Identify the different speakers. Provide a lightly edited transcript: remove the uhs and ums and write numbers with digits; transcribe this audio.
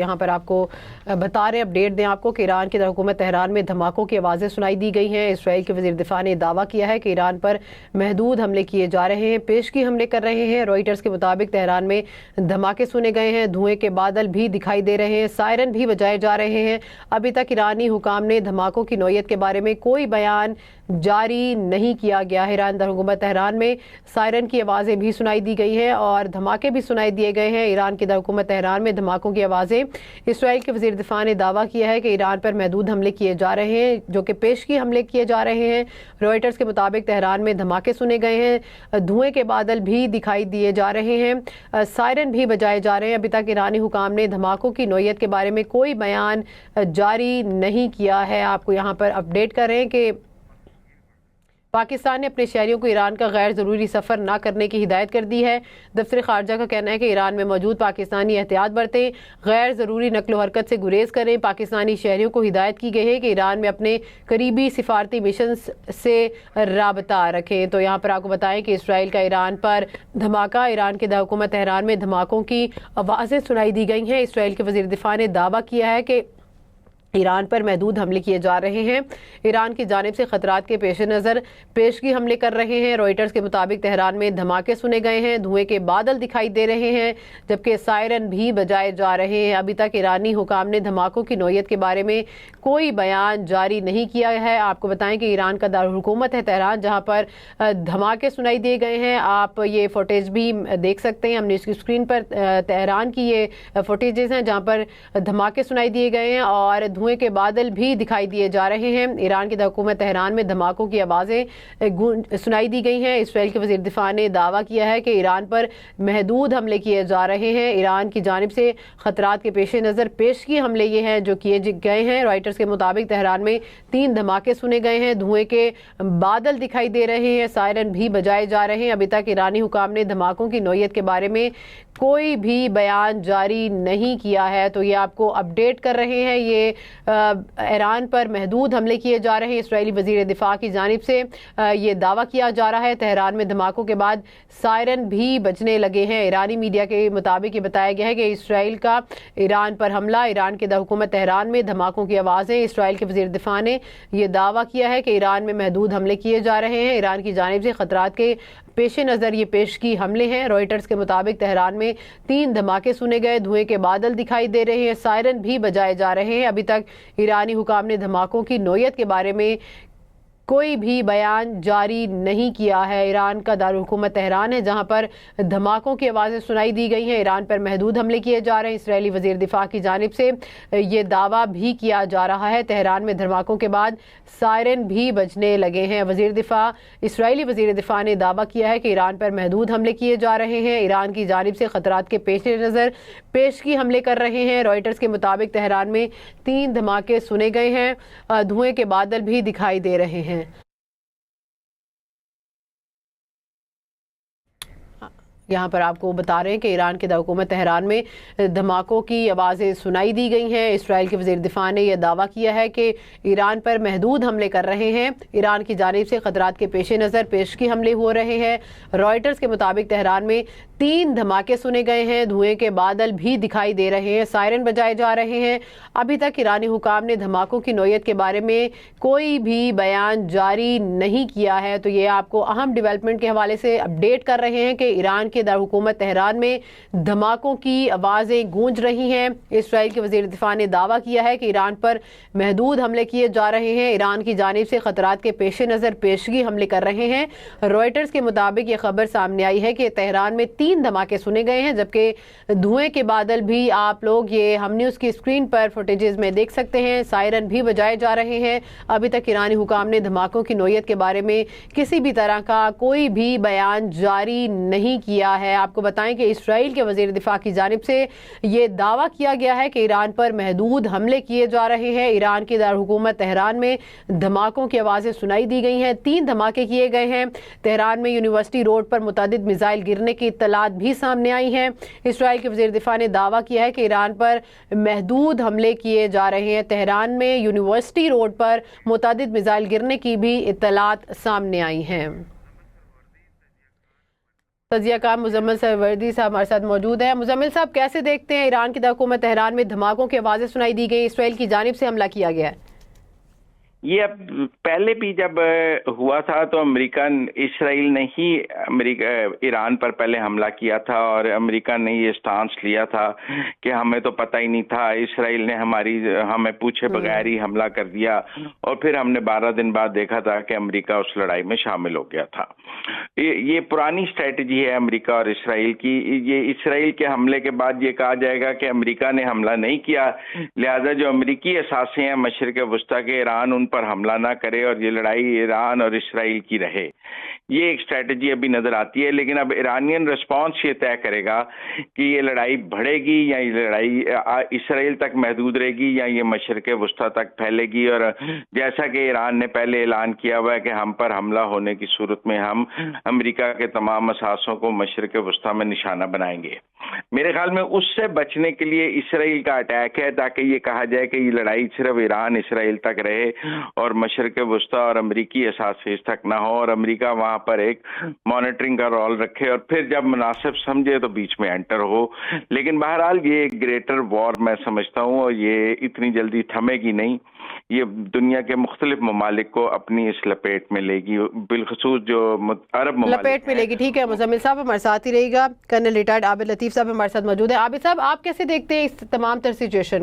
Speaker 1: یہاں پر آپ کو بتا رہے ہیں، اپڈیٹ دیں آپ کو کہ ایران کی دارالحکومت تہران میں دھماکوں کی آوازیں سنائی دی گئی ہیں۔ اسرائیل کے وزیر دفاع نے دعویٰ کیا ہے کہ ایران پر محدود حملے کیے جا رہے ہیں، پیشگی حملے کر رہے ہیں۔ روئٹرز کے مطابق تہران میں دھماکے سنے گئے ہیں، دھوئیں کے بادل بھی دکھائی دے رہے ہیں، سائرن بھی بجائے جا رہے ہیں۔ ابھی تک ایرانی حکام نے دھماکوں کی نوعیت کے بارے میں کوئی بیان جاری نہیں کیا گیا ہے۔ ایران دارالحکومت تہران میں سائرن کی آوازیں بھی سنائی دی گئی ہیں اور دھماکے بھی سنائی دیے گئے ہیں۔ ایران کی دارالحکومت تہران میں دھماکوں کی آوازیں، اسرائیل کے وزیر دفاع نے دعویٰ کیا ہے کہ ایران پر محدود حملے کیے جا رہے ہیں، جو کہ پیشگی حملے کیے جا رہے ہیں۔ روئٹرز کے مطابق تہران میں دھماکے سنے گئے ہیں، دھوئیں کے بادل بھی دکھائی دیے جا رہے ہیں، سائرن بھی بجائے جا رہے ہیں۔ ابھی تک ایرانی حکام نے دھماکوں کی نوعیت کے بارے میں کوئی بیان جاری نہیں کیا ہے۔ آپ کو یہاں پر اپڈیٹ کر رہے ہیں کہ پاکستان نے اپنے شہریوں کو ایران کا غیر ضروری سفر نہ کرنے کی ہدایت کر دی ہے۔ دفتر خارجہ کا کہنا ہے کہ ایران میں موجود پاکستانی احتیاط برتیں، غیر ضروری نقل و حرکت سے گریز کریں۔ پاکستانی شہریوں کو ہدایت کی گئی ہے کہ ایران میں اپنے قریبی سفارتی مشنز سے رابطہ رکھیں۔ تو یہاں پر آپ کو بتائیں کہ اسرائیل کا ایران پر دھماکہ، ایران کے دارالحکومت تہران میں دھماکوں کی آوازیں سنائی دی گئی ہیں۔ اسرائیل کے وزیر دفاع نے دعویٰ کیا ہے کہ ایران پر محدود حملے کیے جا رہے ہیں، ایران کی جانب سے خطرات کے پیش نظر پیشگی حملے کر رہے ہیں۔ روئٹرز کے مطابق تہران میں دھماکے سنے گئے ہیں، دھوئیں کے بادل دکھائی دے رہے ہیں، جبکہ سائرن بھی بجائے جا رہے ہیں۔ ابھی تک ایرانی حکام نے دھماکوں کی نوعیت کے بارے میں کوئی بیان جاری نہیں کیا ہے۔ آپ کو بتائیں کہ ایران کا دارالحکومت ہے تہران، جہاں پر دھماکے سنائی دیے گئے ہیں۔ آپ یہ فوٹیج بھی دیکھ سکتے ہیں، ہم نے اس کی اسکرین پر تہران کی یہ فوٹیجز ہیں جہاں پر دھماکے سنائی دیے گئے ہیں اور دھوئیں کے بادل بھی دکھائی دیے جا رہے ہیں۔ ایران کی حکومت تہران میں دھماکوں کی آوازیں سنائی دی گئی ہیں۔ اسرائیل کے وزیر دفاع نے دعویٰ کیا ہے کہ ایران پر محدود حملے کیے جا رہے ہیں، ایران کی جانب سے خطرات کے پیش نظر پیشگی حملے یہ ہیں جو کیے گئے ہیں۔ رائٹرز کے مطابق تہران میں 3 دھماکے سنے گئے ہیں، دھوئیں کے بادل دکھائی دے رہے ہیں، سائرن بھی بجائے جا رہے ہیں۔ ابھی تک ایرانی حکام نے دھماکوں کی نوعیت کے بارے میں کوئی بھی بیان جاری نہیں کیا ہے۔ تو یہ آپ کو اپڈیٹ کر رہے ہیں، یہ ایران پر محدود حملے کیے جا رہے ہیں۔ اسرائیلی وزیر دفاع کی جانب سے یہ دعویٰ کیا جا رہا ہے۔ تہران میں دھماکوں کے بعد سائرن بھی بجنے لگے ہیں۔ ایرانی میڈیا کے مطابق یہ بتایا گیا ہے کہ اسرائیل کا ایران پر حملہ، ایران کے دارالحکومت تہران میں دھماکوں کی آوازیں۔ اسرائیل کے وزیر دفاع نے یہ دعویٰ کیا ہے کہ ایران میں محدود حملے کیے جا رہے ہیں، ایران کی جانب سے خطرات کے پیش نظر یہ پیشگی حملے ہیں۔ روئٹرز کے مطابق تہران میں 3 دھماکے سنے گئے، دھوئیں کے بادل دکھائی دے رہے ہیں، سائرن بھی بجائے جا رہے ہیں۔ ابھی تک ایرانی حکام نے دھماکوں کی نوعیت کے بارے میں کوئی بھی بیان جاری نہیں کیا ہے۔ ایران کا دارالحکومت تہران ہے جہاں پر دھماکوں کی آوازیں سنائی دی گئی ہیں، ایران پر محدود حملے کیے جا رہے ہیں۔ اسرائیلی وزیر دفاع کی جانب سے یہ دعویٰ بھی کیا جا رہا ہے، تہران میں دھماکوں کے بعد سائرن بھی بجنے لگے ہیں۔ اسرائیلی وزیر دفاع نے دعویٰ کیا ہے کہ ایران پر محدود حملے کیے جا رہے ہیں، ایران کی جانب سے خطرات کے پیش نظر پیشگی حملے کر رہے ہیں۔ رائٹرز کے مطابق تہران میں 3 دھماکے سنے گئے ہیں، دھوئیں کے بادل بھی دکھائی دے رہے ہیں۔ یہاں پر آپ کو بتا رہے ہیں کہ ایران کے دارالحکومت تہران میں دھماکوں کی آوازیں سنائی دی گئی ہیں۔ اسرائیل کے وزیر دفاع نے یہ دعویٰ کیا ہے کہ ایران پر محدود حملے کر رہے ہیں، ایران کی جانب سے خطرات کے پیش نظر پیشگی حملے ہو رہے ہیں۔ رائٹرز کے مطابق تہران میں 3 دھماکے سنے گئے ہیں، دھوئیں کے بادل بھی دکھائی دے رہے ہیں، سائرن بجائے جا رہے ہیں۔ ابھی تک ایرانی حکام نے دھماکوں کی نوعیت کے بارے میں کوئی بھی بیان جاری نہیں کیا ہے۔ تو یہ آپ کو اہم ڈیولپمنٹ کے حوالے سے اپڈیٹ کر رہے ہیں کہ ایران کے دارالحکومت تہران میں دھماکوں کی آوازیں گونج رہی ہیں۔ اسرائیل کے وزیر دفاع نے دعویٰ کیا ہے کہ ایران پر محدود حملے کیے جا رہے ہیں، ایران کی جانب سے خطرات کے پیش نظر پیشگی حملے کر رہے ہیں۔ رائٹرز کے مطابق یہ خبر سامنے آئی ہے کہ تہران میں 3 دھماکے سنے گئے ہیں، جبکہ دھوئیں کے بادل بھی آپ لوگ یہ ہم نے اس کی اسکرین پر فوٹیجز میں دیکھ سکتے ہیں، سائرن بھی بجائے جا رہے ہیں۔ ابھی تک ایرانی حکام نے دھماکوں کی نوعیت کے بارے میں کسی بھی طرح کا کوئی بھی بیان جاری نہیں کیا ہے۔ آپ کو بتائیں کہ اسرائیل کے وزیر دفاع کی جانب سے یہ دعویٰ کیا گیا ہے کہ ایران پر محدود حملے کیے جا رہے ہیں، ایران کی دارالحکومت تہران میں دھماکوں کی آوازیں سنائی دی گئی ہیں، 3 دھماکے کیے گئے ہیں۔ تہران میں یونیورسٹی روڈ پر متعدد میزائل گرنے کی اطلاعات بھی سامنے آئی ہیں۔ اسرائیل کے وزیر دفاع نے دعویٰ کیا ہے کہ ایران پر محدود حملے کیے جا رہے ہیں، تہران میں یونیورسٹی روڈ پر متعدد میزائل گرنے کی بھی اطلاعات سامنے آئی ہیں۔ تجزیہ کار مزمل سروردی صاحب ہمارے ساتھ موجود ہیں۔ مزمل صاحب، کیسے دیکھتے ہیں ایران کی حکومت تہران میں دھماکوں کی آوازیں سنائی دی گئی، اسرائیل کی جانب سے حملہ کیا گیا ہے؟
Speaker 2: یہ اب پہلے بھی جب ہوا تھا تو اسرائیل نے ہی ایران پر پہلے حملہ کیا تھا، اور امریکہ نے یہ سٹانس لیا تھا کہ ہمیں تو پتہ ہی نہیں تھا، اسرائیل نے ہمیں پوچھے بغیر ہی حملہ کر دیا، اور پھر ہم نے 12 دن بعد دیکھا تھا کہ امریکہ اس لڑائی میں شامل ہو گیا تھا۔ یہ پرانی اسٹریٹجی ہے امریکہ اور اسرائیل کی۔ یہ اسرائیل کے حملے کے بعد یہ کہا جائے گا کہ امریکہ نے حملہ نہیں کیا، لہذا جو امریکی اثاثے ہیں مشرق وسطیٰ کے، ایران ان پر حملہ نہ کرے اور یہ لڑائی ایران اور اسرائیل کی رہے۔ یہ ایک اسٹریٹجی ابھی نظر آتی ہے، لیکن اب ایرانین ریسپانس یہ طے کرے گا کہ یہ لڑائی بڑھے گی یا یہ لڑائی اسرائیل تک محدود رہے گی یا یہ مشرق وسطیٰ تک پھیلے گی۔ اور جیسا کہ ایران نے پہلے اعلان کیا ہوا ہے کہ ہم پر حملہ ہونے کی صورت میں ہم امریکہ کے تمام اثاثوں کو مشرق وسطیٰ میں نشانہ بنائیں گے۔ میرے خیال میں اس سے بچنے کے لیے اسرائیل کا اٹیک ہے، تاکہ یہ کہا جائے کہ یہ لڑائی صرف ایران اسرائیل تک رہے اور مشرق وسطیٰ اور امریکی اثاثے اس تک نہ ہو، اور امریکہ وہاں پر ایک مانیٹرنگ کا رول رکھے، اور پھر جب مناسب سمجھے تو بیچ میں انٹر ہو۔ لیکن بہرحال یہ ایک گریٹر وار میں سمجھتا ہوں، اور یہ اتنی جلدی تھمے گی نہیں، یہ دنیا کے مختلف ممالک کو اپنی اس لپیٹ میں لے گی، بالخصوص جو عرب ممالک
Speaker 1: لپیٹ میں لے گی۔ ٹھیک ہے، مزمل صاحب ہمارے ساتھ ہی رہے گا۔ کرنل ریٹائرڈ عابد لطیف صاحب ہمارے ساتھ موجود ہیں۔ عابد صاحب، آپ کیسے دیکھتے ہیں اس تمام تر سچویشن؟